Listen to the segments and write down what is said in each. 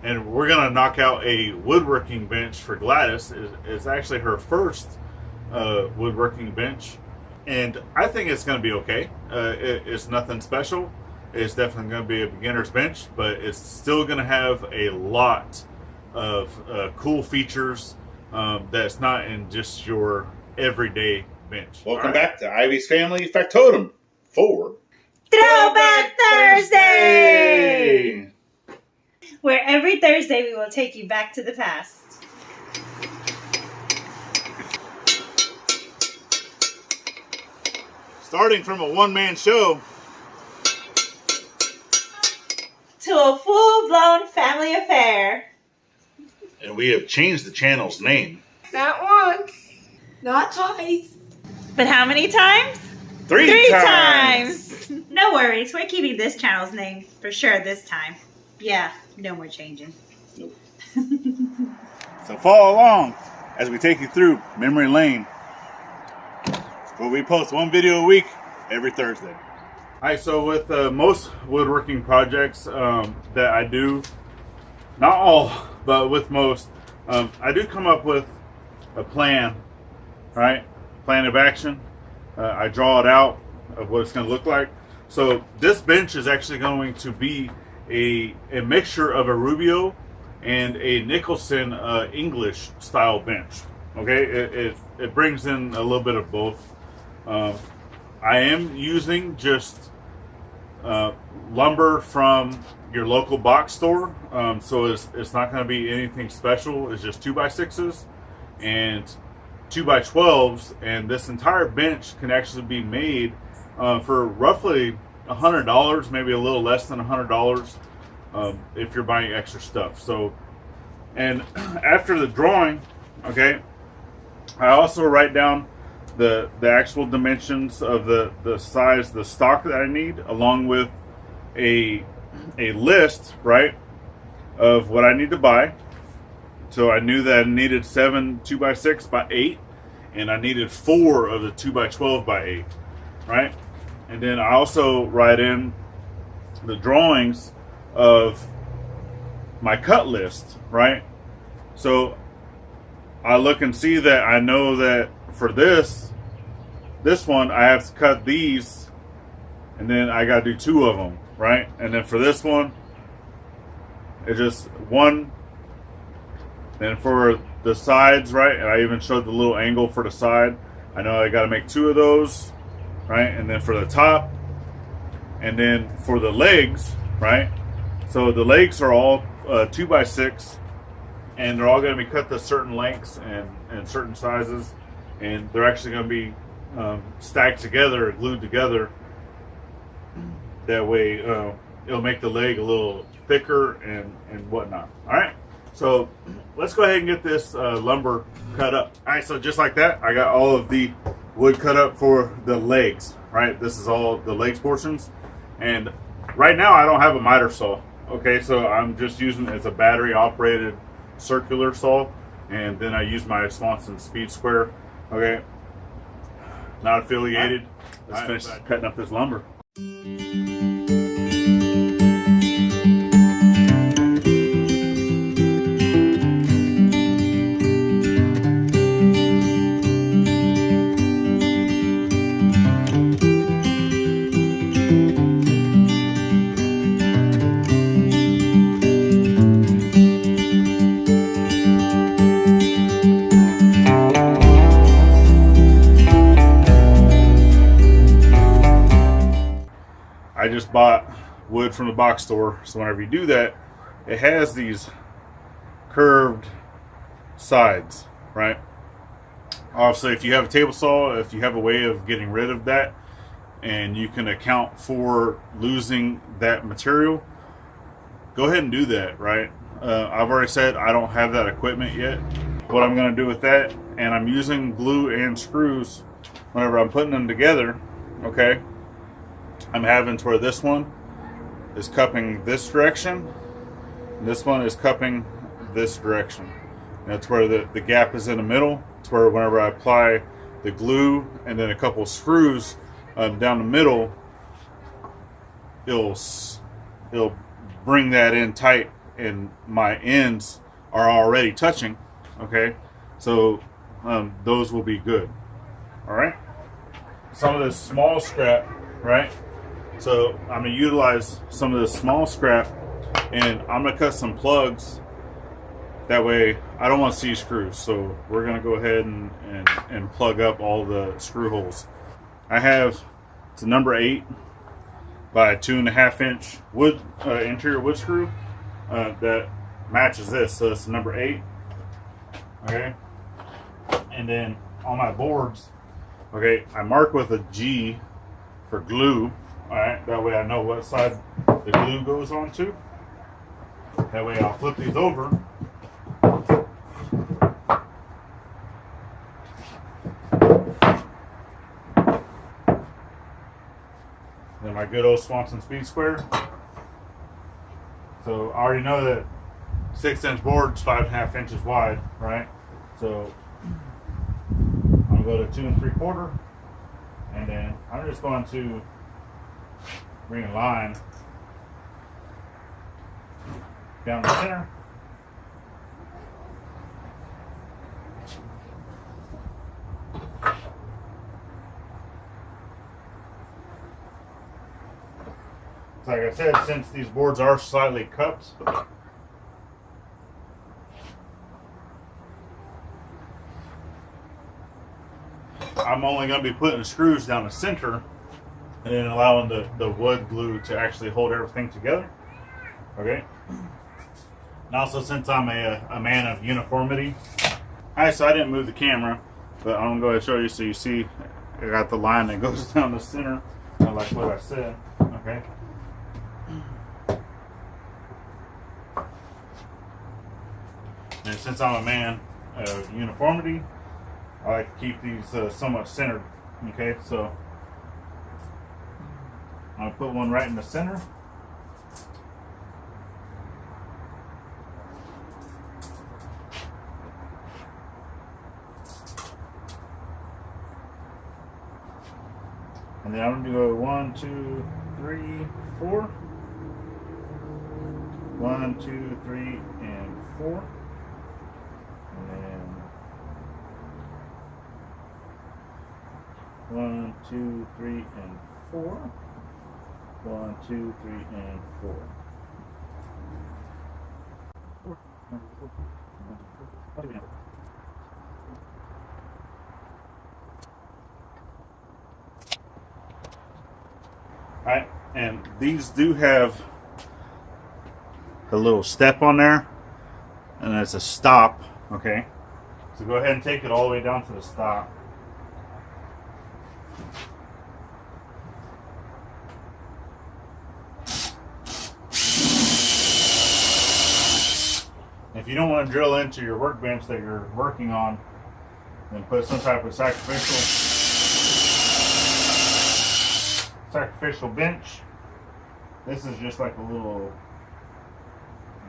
and we're gonna knock out a woodworking bench for Gladys. It's actually her first woodworking bench, and I think it's gonna be okay. It's nothing special. It's definitely gonna be a beginner's bench, but it's still gonna have a lot of cool features that's not in just your everyday bench. Welcome back to Ivy's Family Factotum for Throwback Thursday! Where every Thursday we will take you back to the past. Starting from a one-man show to a full-blown family affair. And we have changed the channel's name. Not once, not twice. But how many times? Three times. No worries, we're keeping this channel's name for sure this time. Yeah, no more changing. Nope. So follow along as we take you through memory lane, where we post one video a week every Thursday. Alright, so with most woodworking projects that I do, not all, but with most, I do come up with a plan, right? Plan of action. I draw it out of what it's going to look like. So this bench is actually going to be a mixture of a Rubio and a Nicholson English style bench. Okay, it brings in a little bit of both. I am using just lumber from your local box store, so it's not going to be anything special. It's just 2x6s and 2x12s, and this entire bench can actually be made for roughly $100, maybe a little less than $100 if you're buying extra stuff. So, and after the drawing, okay, I also write down the actual dimensions of the size, the stock that I need, along with a list, right, of what I need to buy. So I knew that I needed 7 2x6 by 8, and I needed 4 of the 2x12 by 8, right? And then I also write in the drawings of my cut list, right? So I look and see that I know that for this one I have to cut these, and then I got to do 2 of them, right? And then for this one, it's just 1. Then for the sides, right, and I even showed the little angle for the side. I know I got to make 2 of those, right? And then for the top, and then for the legs, right? So the legs are all 2x6, and they're all going to be cut to certain lengths and certain sizes, and they're actually going to be stacked together, glued together. That way, it'll make the leg a little thicker and whatnot. All right. So let's go ahead and get this lumber cut up. All right, so just like that, I got all of the wood cut up for the legs, right? This is all the legs portions. And right now I don't have a miter saw, okay? So I'm just using it as a battery operated circular saw. And then I use my Swanson Speed Square, okay? Not affiliated. Let's finish cutting up this lumber. I just bought wood from the box store, so whenever you do that, it has these curved sides, right? Obviously, if you have a table saw, if you have a way of getting rid of that, and you can account for losing that material, go ahead and do that, right? I've already said I don't have that equipment yet. What I'm going to do with that, and I'm using glue and screws whenever I'm putting them together, okay? I'm having to where this one is cupping this direction, and this one is cupping this direction. And that's where the gap is in the middle. It's where whenever I apply the glue and then a couple of screws down the middle, it'll bring that in tight and my ends are already touching, okay, so those will be good. All right, some of this small scrap, right, so I'm gonna utilize some of this small scrap, and I'm gonna cut some plugs. That way I don't want to see screws, so we're gonna go ahead and plug up all the screw holes. I have, it's a number 8 by 2.5 inch wood interior wood screw that matches this, so it's number 8. Okay, and then on my boards, okay, I mark with a G for glue. All right, that way I know what side the glue goes onto. That way I'll flip these over. Then my good old Swanson Speed Square. So I already know that 6-inch board's 5.5 inches wide, right? So I'm gonna go to 2 3/4, and then I'm just going to bring a line down the center. Like I said, since these boards are slightly cupped, I'm only going to be putting screws down the center and then allowing the wood glue to actually hold everything together. Okay. And also, since I'm a man of uniformity, alright, so I didn't move the camera, but I'm going to go ahead and show you so you see I got the line that goes down the center, like what I said. Okay. And since I'm a man of uniformity, I like to keep these somewhat centered. Okay, so I'll put one right in the center. And then I'm going to go 1, 2, 3, 4. 1, 2, 3, and 4. And then 1, 2, 3, and 4. 1, 2, 3, and 4. Alright, and these do have a little step on there, and it's a stop. Okay, so go ahead and take it all the way down to the stop. If you don't want to drill into your workbench that you're working on, then put some type of sacrificial bench. This is just like a little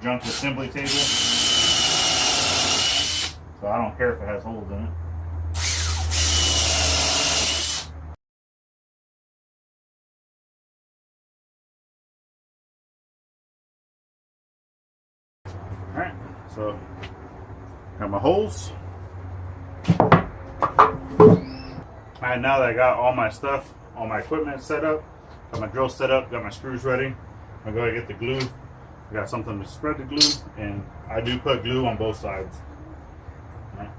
junk assembly table. So I don't care if it has holes in it. Alright, so got my holes. Alright, now that I got all my stuff, all my equipment set up, got my drill set up, got my screws ready, I'm going to get the glue. I got something to spread the glue, and I do put glue on both sides. Right.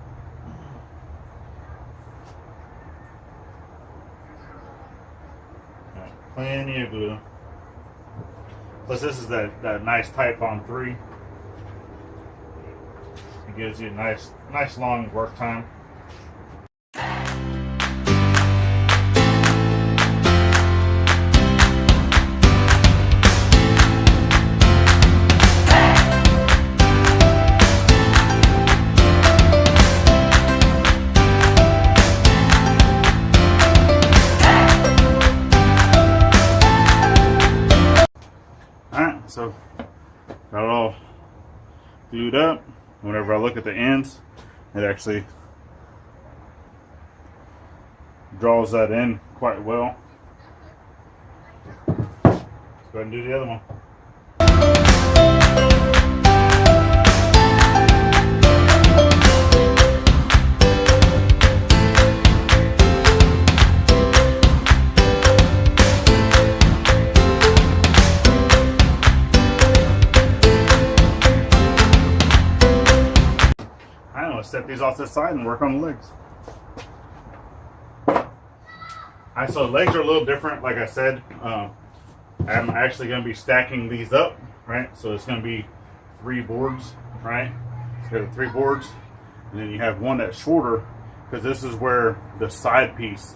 Right. Plenty of glue. Plus this is that nice type on 3. It gives you a nice long work time. So got it all glued up. Whenever I look at the ends, it actually draws that in quite well. Let's go ahead and do the other one. let's set these off to the side and work on the legs. Alright, so the legs are a little different. Like I said, I'm actually going to be stacking these up, right? So it's going to be 3 boards, right? So you have 3 boards, and then you have one that's shorter, because this is where the side piece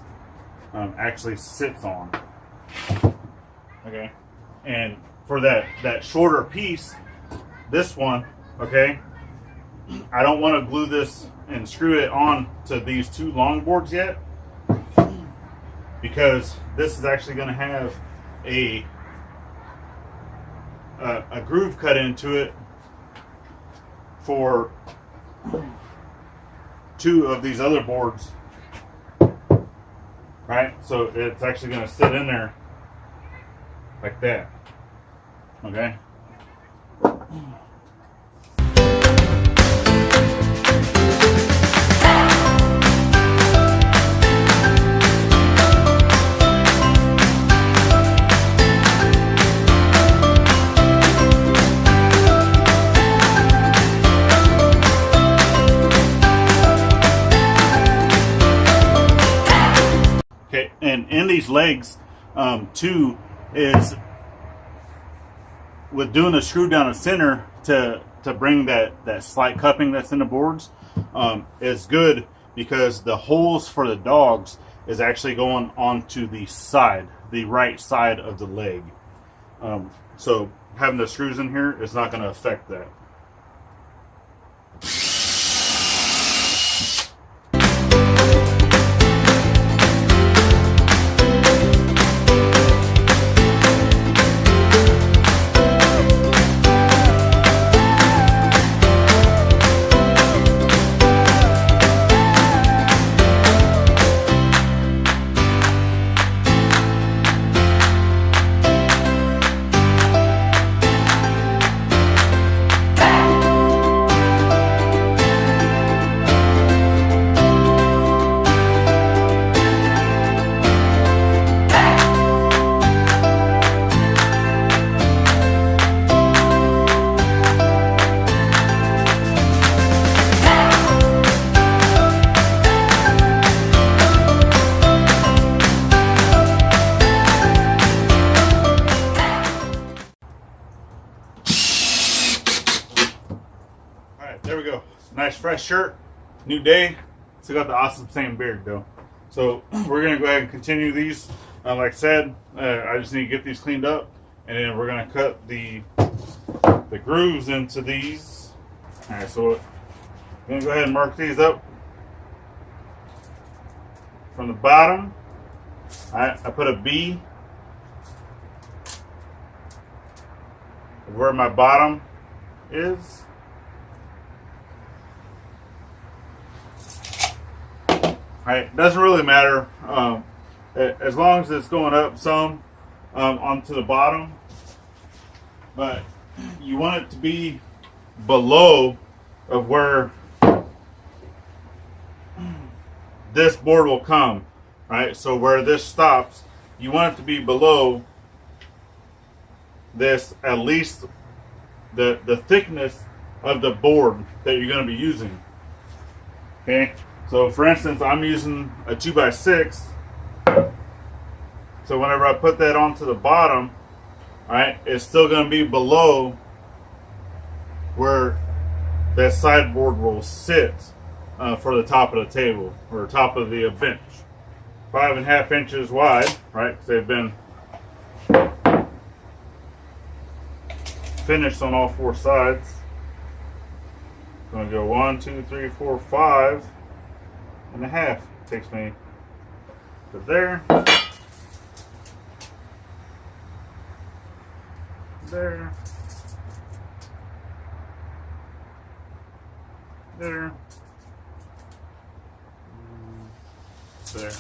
actually sits on. Okay, and for that shorter piece, this one, okay, I don't want to glue this and screw it on to these 2 long boards yet, because this is actually going to have a groove cut into it for 2 of these other boards, right? So it's actually going to sit in there like that. Okay. Okay, and in these legs, too, is with doing a screw down the center to bring that slight cupping that's in the boards, is good, because the holes for the dogs is actually going onto the side, the right side of the leg. So having the screws in here is not going to affect that. There we go. Nice fresh shirt. New day. Still got the awesome same beard though. So we're going to go ahead and continue these. Like I said, I just need to get these cleaned up. And then we're going to cut the grooves into these. Alright, so I'm going to go ahead and mark these up. From the bottom, I put a B where my bottom is. Alright, doesn't really matter, as long as it's going up some onto the bottom, but you want it to be below of where this board will come, right? So where this stops, you want it to be below this, at least the thickness of the board that you're going to be using. Okay. So for instance, I'm using a 2x6. So whenever I put that onto the bottom, right, it's still going to be below where that sideboard will sit for the top of the table or top of the bench. 5.5 inches wide, right? Because they've been finished on all 4 sides. I'm going to go 1, 2, 3, 4, 5. And a half takes me to there, there, there, there.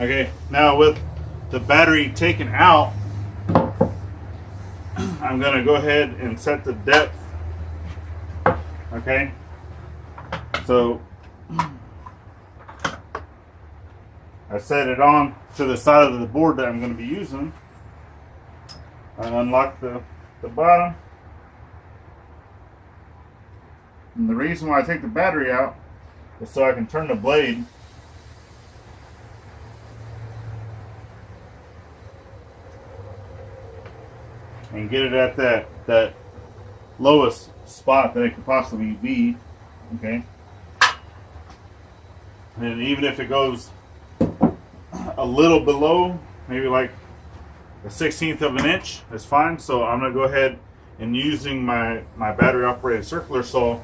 Okay, now with the battery taken out, I'm going to go ahead and set the depth. Okay, so I set it on to the side of the board that I'm going to be using. I unlock the bottom. And the reason why I take the battery out is so I can turn the blade and get it at that lowest spot that it could possibly be. Okay, and even if it goes a little below, maybe like a 1/16 of an inch, that's fine. So I'm going to go ahead and using my battery operated circular saw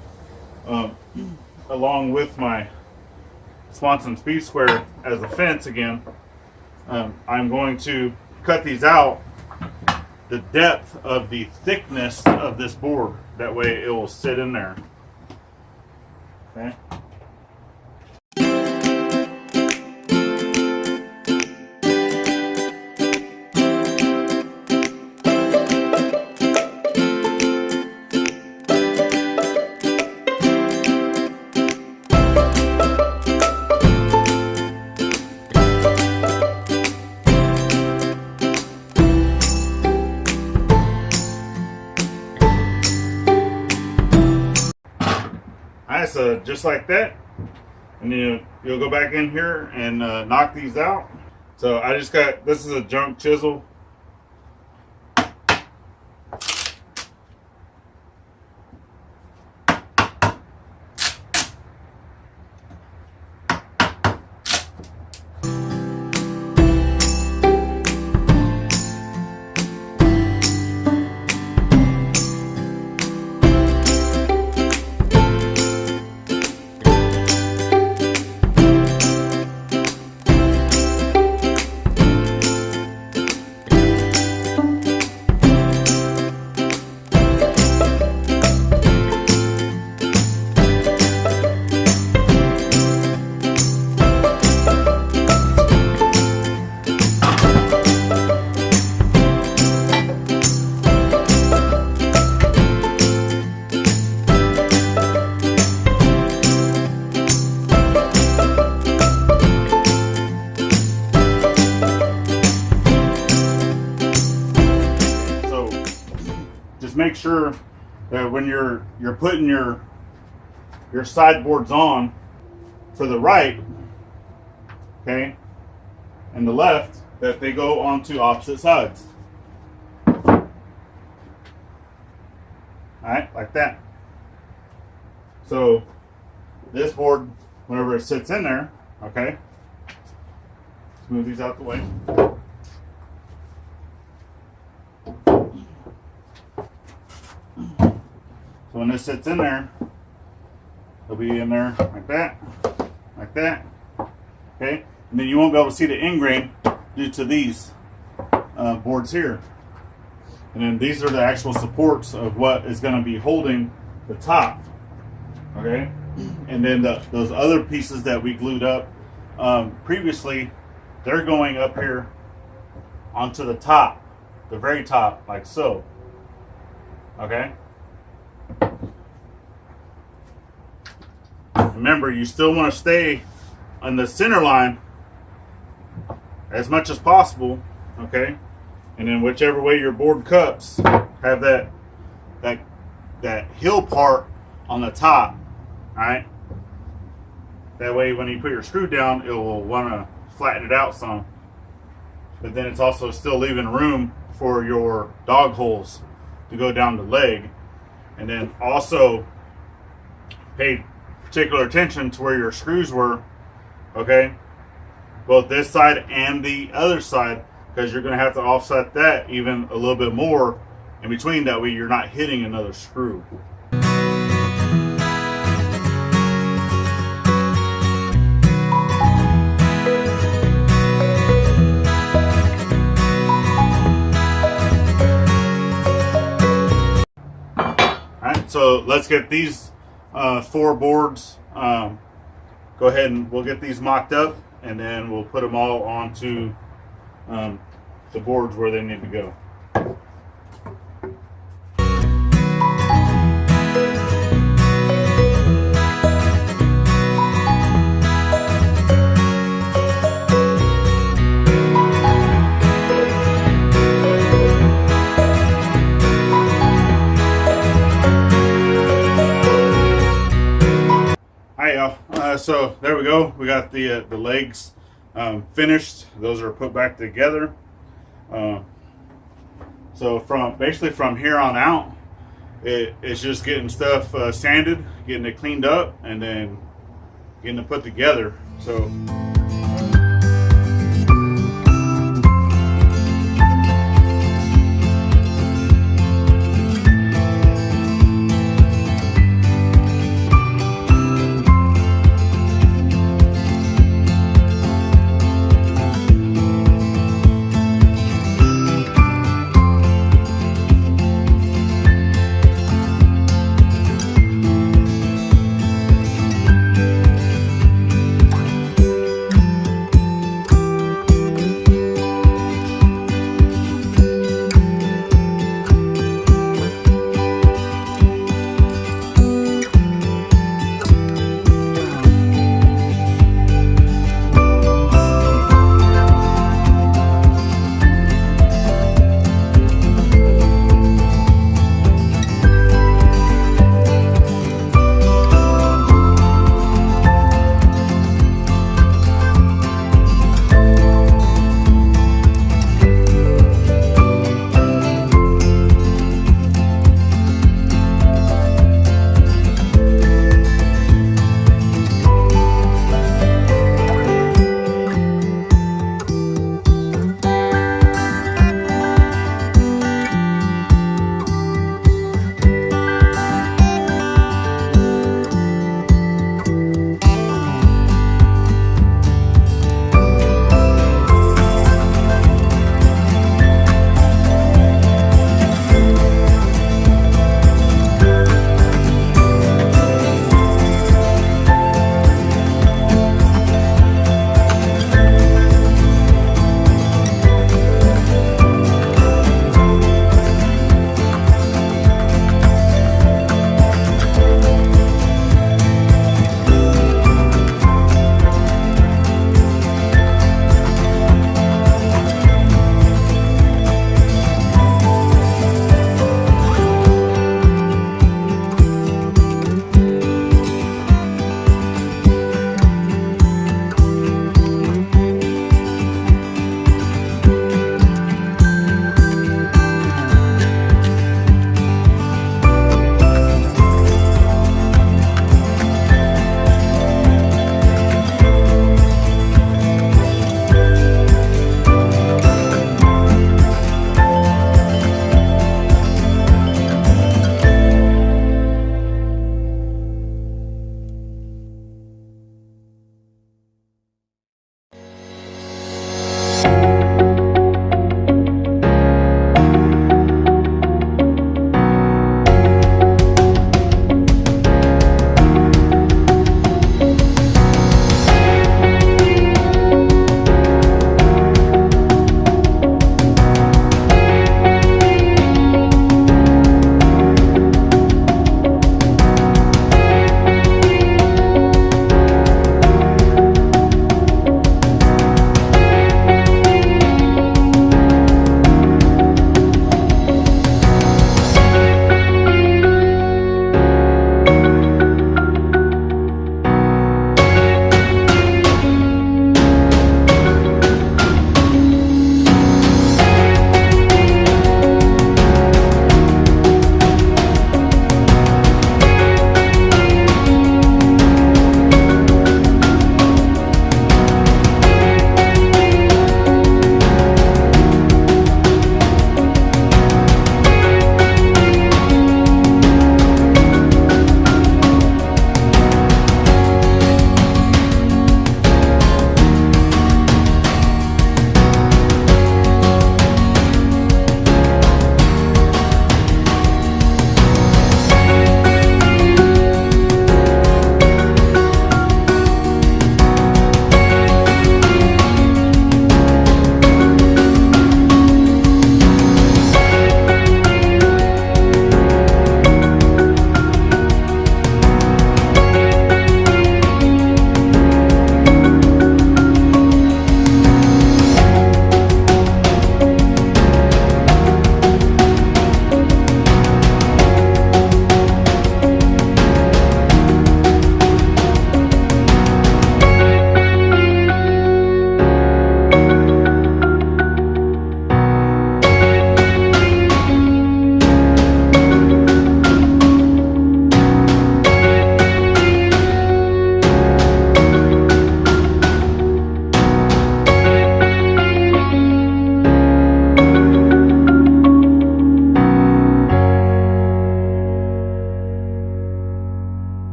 along with my Swanson Speed Square as a fence again. I'm going to cut these out the depth of the thickness of this board. That way it will sit in there. Okay. Alright, so just like that, and you'll go back in here and knock these out. So I just got, this is a junk chisel. Make sure that when you're putting your sideboards on for the right, okay, and the left, that they go onto opposite sides. All right, like that. So this board, whenever it sits in there, okay, let's move these out the way. So when this sits in there, it'll be in there like that, okay? And then you won't be able to see the end grain due to these boards here. And then these are the actual supports of what is going to be holding the top, okay? And then those other pieces that we glued up previously, they're going up here onto the top, the very top, like so, okay? Remember, you still want to stay on the center line as much as possible, okay? And then whichever way your board cups, have that hill part on the top, all right? That way when you put your screw down, it will want to flatten it out some. But then it's also still leaving room for your dog holes to go down the leg. And then also pay particular attention to where your screws were, okay, both this side and the other side, because you're going to have to offset that even a little bit more in between. That way you're not hitting another screw. Alright, so let's get these 4 boards, go ahead and we'll get these mocked up, and then we'll put them all onto the boards where they need to go. Hi y'all. So there we go. We got the legs finished. Those are put back together. So basically from here on out, it's just getting stuff sanded, getting it cleaned up, and then getting it put together. So.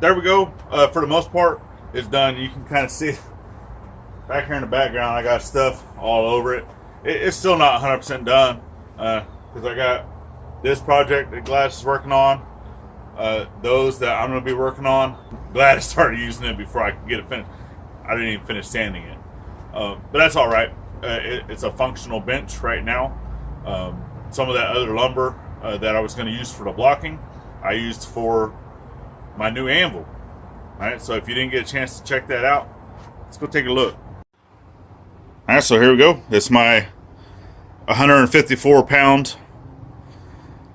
there we go. For the most part, it's done. You can kind of see back here in the background, I got stuff all over it. It's still not 100% done because I got this project that Gladys is working on, those that I'm going to be working on. Gladys started using it before I could get it finished. I didn't even finish sanding it. But that's all right. It's a functional bench right now. Some of that other lumber that I was going to use for the blocking, I used for my new anvil. All right, so if you didn't get a chance to check that out, let's go take a look. All right, so here we go. It's my 154-pound,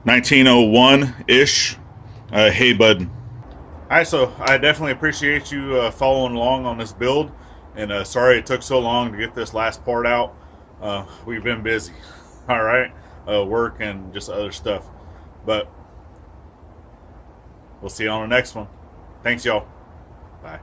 1901-ish hay bud. All right, so I definitely appreciate you following along on this build, and sorry it took so long to get this last part out. We've been busy, all right, work and just other stuff, but we'll see you on the next one. Thanks, y'all. Bye.